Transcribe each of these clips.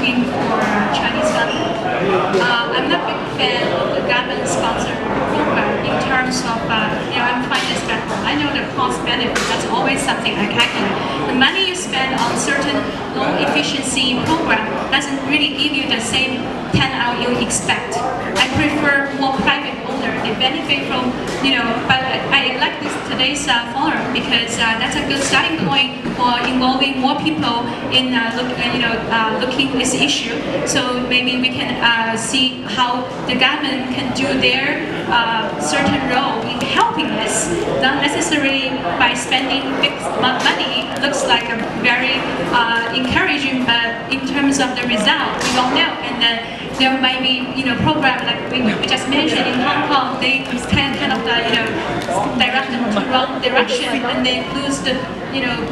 working for Chinese government. I'm not a big fan of the government-sponsored program in terms of, I'm finance background. I know the cost benefit, that's always something I calculate. The money you spend on certain low efficiency program doesn't really give you the same turnout you expect. I prefer more private owner. They benefit from, but I like today's forum because that's a good starting point for involving more people in looking at this issue. So maybe we can see how the government can do their certain role in helping us, not necessarily by spending big money. Looks like a very encouraging in terms of the result. We don't know, and there might be program like we just mentioned in Hong Kong. They can kind of direct them to wrong direction, and they lose the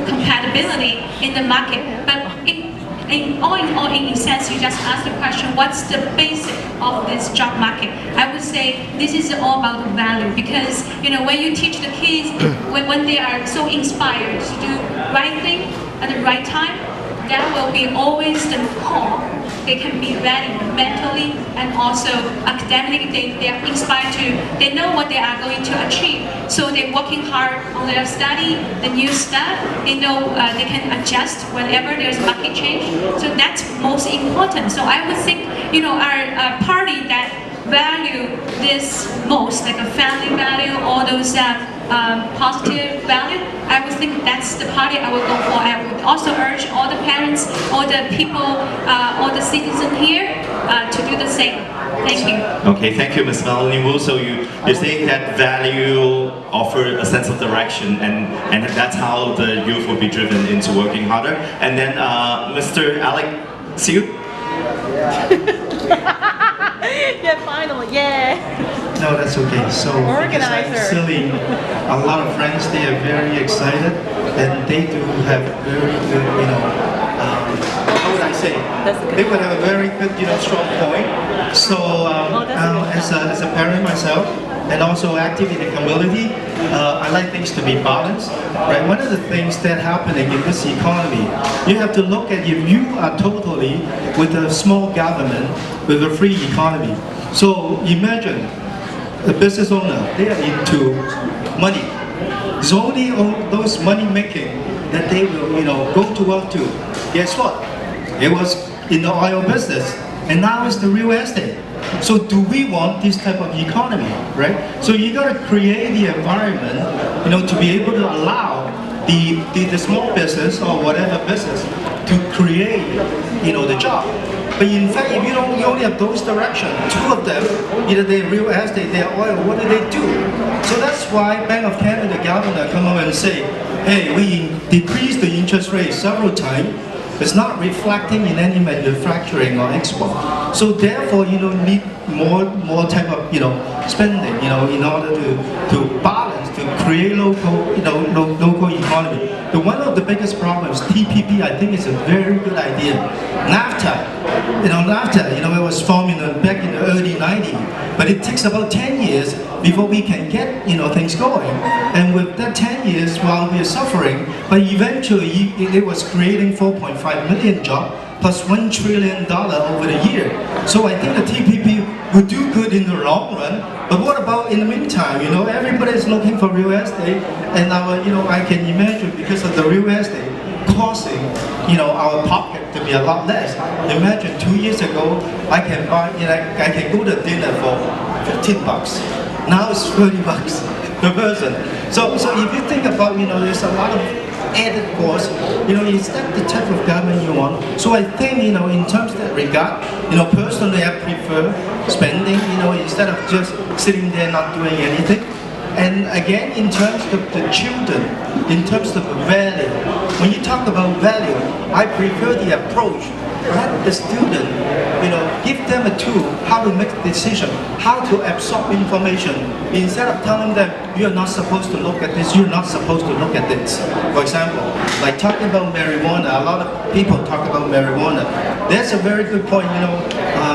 compatibility in the market. But in all, in a sense, you just asked the question, what's the basic of this job market? I would say this is all about the value, because when you teach the kids, when they are so inspired to do right thing at the right time, that will be always the core. They can be ready mentally and also academically. They are inspired to, they know what they are going to achieve. So they're working hard on their study, the new stuff. They know they can adjust whenever there's market change. So that's most important. So I would think, our party that value this most, like a family value, all those positive value, I would think that's the party I would go for. I would also urge all the parents, all the people, all the citizens here to do the same. Thank you. Okay, thank you, Ms. Melanie Wu. So you're saying that value offer a sense of direction, and that's how the youth will be driven into working harder. And then Mr. Alick, see you. Yeah, finally, yeah. No, that's okay. So, organizer. Actually, a lot of friends, they are very excited, and they do have very good, how would I say? They would have a very good, strong point. So, as a parent myself, and also active in the community, I like things to be balanced. Right? One of the things that happening in this economy, you have to look at if you are totally with a small government, with a free economy. So imagine a business owner, they are into money. It's only those money making that they will go to work to. Guess what? It was in the oil business, and now it's the real estate. So do we want this type of economy, right? So you got to create the environment, to be able to allow the small business or whatever business to create, the job. But in fact, if you only have those directions, two of them, either they're real estate, they're oil, what do they do? So that's why Bank of Canada governor come out and say, hey, we decreased the interest rate several times. It's not reflecting in any manufacturing or export. So therefore, need more type of, spending, in order to balance, to create local economy. One of the biggest problems, TPP, I think is a very good idea. NAFTA, it was formed back in the early 90s, but it takes about 10 years before we can get, things going. And with that 10 years, while we are suffering, but eventually it was creating 4.5 million jobs, plus $1 trillion over the year. So I think the TPP will do good in the long run. But what about in the meantime? Everybody is looking for real estate, and now I can imagine because of the real estate causing our pocket to be a lot less. Imagine 2 years ago, I can buy, I can go to dinner for $15. Now it's $30 per person. So if you think about, there's a lot of added cost, is that the type of government you want? So I think, in terms of that regard, personally I prefer spending, instead of just sitting there not doing anything. And again, in terms of the children, in terms of value, when you talk about value, I prefer the approach. Let the student, give them a tool, how to make a decision, how to absorb information, instead of telling them, you're not supposed to look at this, you're not supposed to look at this. For example, like talking about marijuana, a lot of people talk about marijuana. That's a very good point,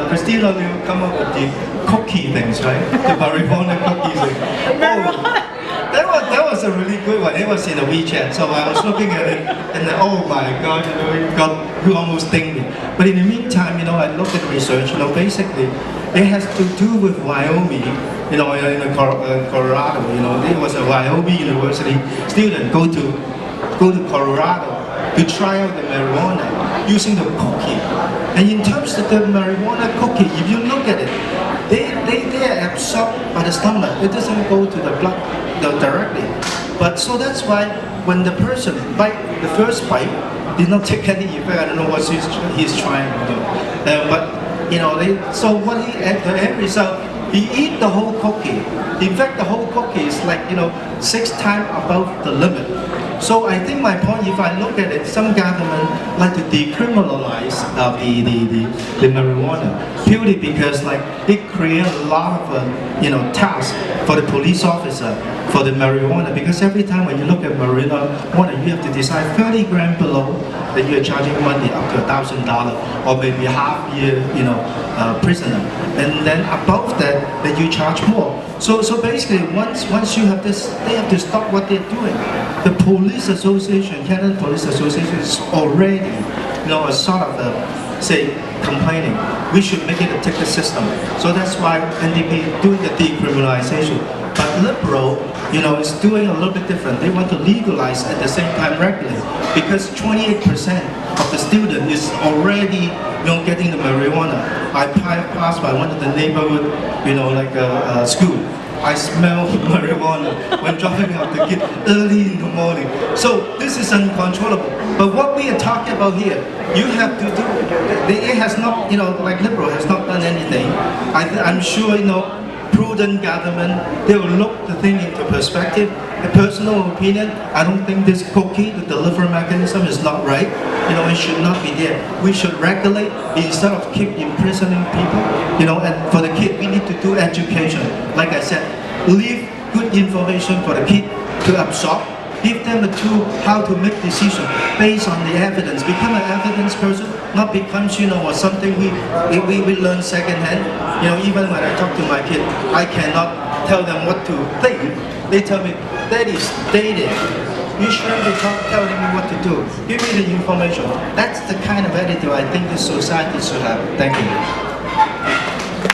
Christina will come up with the cookie things, right? The marijuana cookies. That was a really good one. It was in a WeChat, so I was looking at it, and then, oh my God, you almost dinged me. But in the meantime, I look at research, basically, it has to do with Wyoming, in Colorado, there was a Wyoming University student go to Colorado to try out the marijuana using the cookie. And in terms of the marijuana cookie, if you look at it, they are absorbed by the stomach. It doesn't go to the blood directly. But so that's why when the person bite the first bite, did not take any effect. I don't know what he's trying to do. But so what at the end result, he eat the whole cookie. In fact, the whole cookie is like 6 times above the limit. So I think my point, if I look at it, some government like to decriminalize the marijuana purely because it creates a lot of tasks for the police officer for the marijuana, because every time when you look at marijuana, you have to decide 30 grams below that you're charging money up to $1,000 or maybe half year prisoner, and then above that you charge more. So basically once you have this, they have to stop what they're doing. The police association, Canada Police Association, is already a sort of say complaining. We should make it a ticket system. So that's why NDP doing the decriminalization. But Liberal, is doing a little bit different. They want to legalize at the same time regulate, because 28% of the student is already getting the marijuana. I passed by one of the neighborhood, school. I smell marijuana when dropping out the kid early in the morning. So this is uncontrollable. But what we are talking about here, you have to do. It has not, Liberal has not done anything. I'm sure, prudent government, they will look the thing into perspective. A personal opinion, I don't think this cookie, the delivery mechanism is not right. It should not be there. We should regulate instead of keep imprisoning people. And for the kid, we need to do education. Like I said, leave good information for the kid to absorb. Give them a tool how to make decisions based on the evidence. Become an evidence person, not becomes or something we learn secondhand. Even when I talk to my kid, I cannot tell them what to think. They tell me, Daddy, stay there. You shouldn't be telling me what to do. Give me the information. That's the kind of attitude I think this society should have. Thank you.